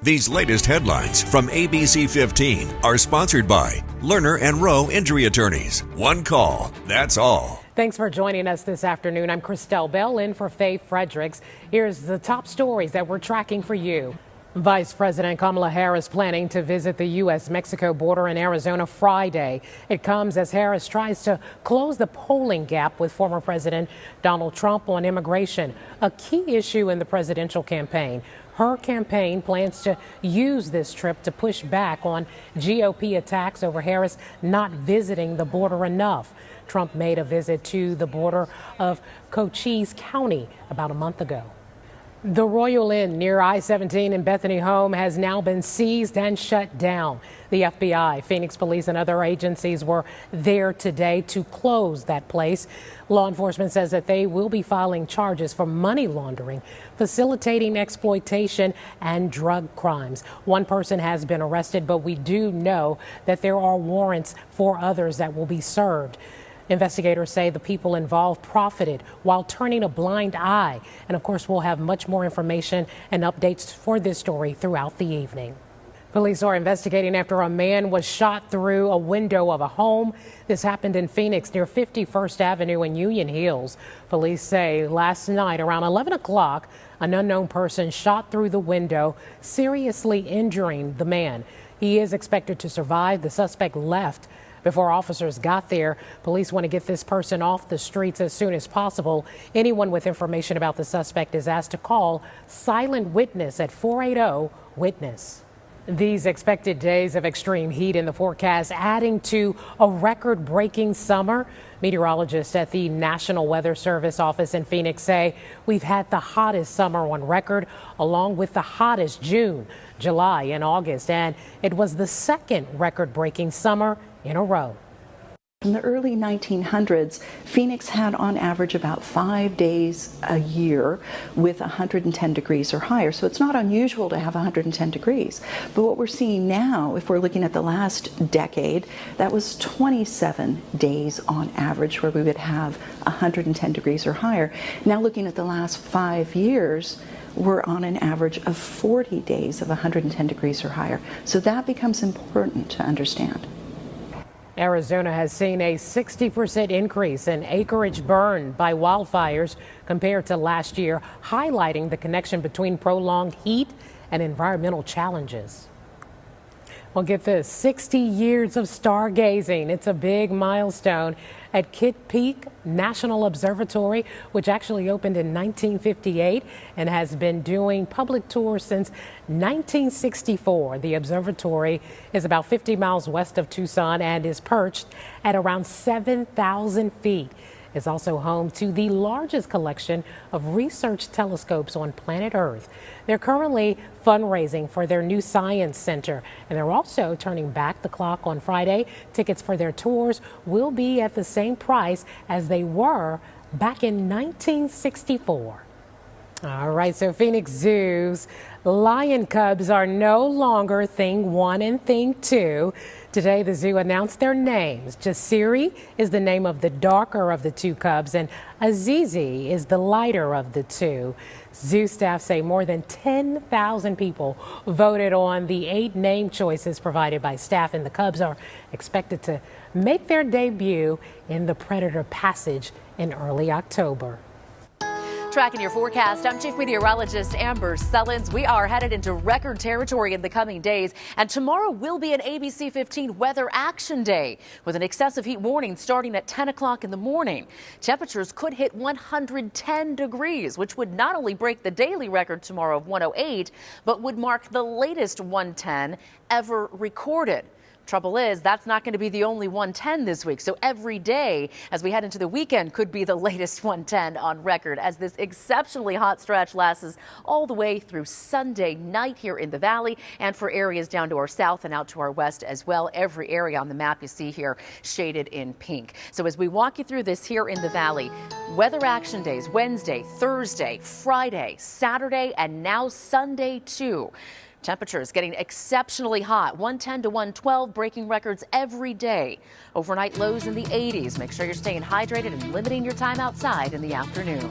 These latest headlines from ABC15 are sponsored by Lerner and Rowe Injury Attorneys. One call, that's all. Thanks for joining us this afternoon. I'm Christelle Bell in for Faye Fredericks. Here's the top stories that we're tracking for you. Vice President Kamala Harris planning to visit the U.S.-Mexico border in Arizona Friday. It comes as Harris tries to close the polling gap with former President Donald Trump on immigration, a key issue in the presidential campaign. Her campaign plans to use this trip to push back on GOP attacks over Harris not visiting the border enough. Trump made a visit to the border of Cochise County about a month ago. The Royal Inn near I-17 in Bethany home has now been seized and shut down. The FBI, Phoenix Police, and other agencies were there today to close that place. Law enforcement says that they will be filing charges for money laundering, facilitating exploitation, and drug crimes. One person has been arrested, but we do know that there are warrants for others that will be served. Investigators say the people involved profited while turning a blind eye. And of course, we'll have much more information and updates for this story throughout the evening. Police are investigating after a man was shot through a window of a home. This happened in Phoenix near 51st Avenue and Union Hills. Police say last night around 11 o'clock, an unknown person shot through the window, seriously injuring the man. He is expected to survive. The suspect left before officers got there. Police want to get this person off the streets as soon as possible. Anyone with information about the suspect is asked to call Silent Witness at 480-WITNESS. These expected days of extreme heat in the forecast adding to a record-breaking summer. Meteorologists at the National Weather Service office in Phoenix say we've had the hottest summer on record, along with the hottest June, July, and August. And it was the second record-breaking summer in a row. In the early 1900s, Phoenix had on average about 5 days a year with 110 degrees or higher. So it's not unusual to have 110 degrees. But what we're seeing now, if we're looking at the last decade, that was 27 days on average where we would have 110 degrees or higher. Now looking at the last 5 years, we're on an average of 40 days of 110 degrees or higher. So that becomes important to understand. Arizona has seen a 60% increase in acreage burned by wildfires compared to last year, highlighting the connection between prolonged heat and environmental challenges. Well, get this, 60 years of stargazing. It's a big milestone at Kitt Peak National Observatory, which actually opened in 1958 and has been doing public tours since 1964. The observatory is about 50 miles west of Tucson and is perched at around 7,000 feet. It's also home to the largest collection of research telescopes on planet Earth. They're currently fundraising for their new science center, and they're also turning back the clock on Friday. Tickets for their tours will be at the same price as they were back in 1964. All right, so Phoenix Zoo's lion cubs are no longer Thing 1 and Thing 2. Today, the zoo announced their names. Jasiri is the name of the darker of the two cubs, and Azizi is the lighter of the two. Zoo staff say more than 10,000 people voted on the 8 name choices provided by staff, and the cubs are expected to make their debut in the Predator Passage in early October. Tracking your forecast, I'm Chief Meteorologist Amber Sullins. We are headed into record territory in the coming days, and tomorrow will be an ABC15 Weather Action Day with an excessive heat warning starting at 10 o'clock in the morning. Temperatures could hit 110 degrees, which would not only break the daily record tomorrow of 108, but would mark the latest 110 ever recorded. Trouble is, that's not going to be the only 110 this week. So every day as we head into the weekend could be the latest 110 on record as this exceptionally hot stretch lasts all the way through Sunday night here in the valley and for areas down to our south and out to our west as well. Every area on the map you see here shaded in pink. So as we walk you through this here in the valley, weather action days Wednesday, Thursday, Friday, Saturday, and now Sunday too. Temperatures getting exceptionally hot, 110 to 112, breaking records every day. Overnight lows in the 80s. Make sure you're staying hydrated and limiting your time outside in the afternoon.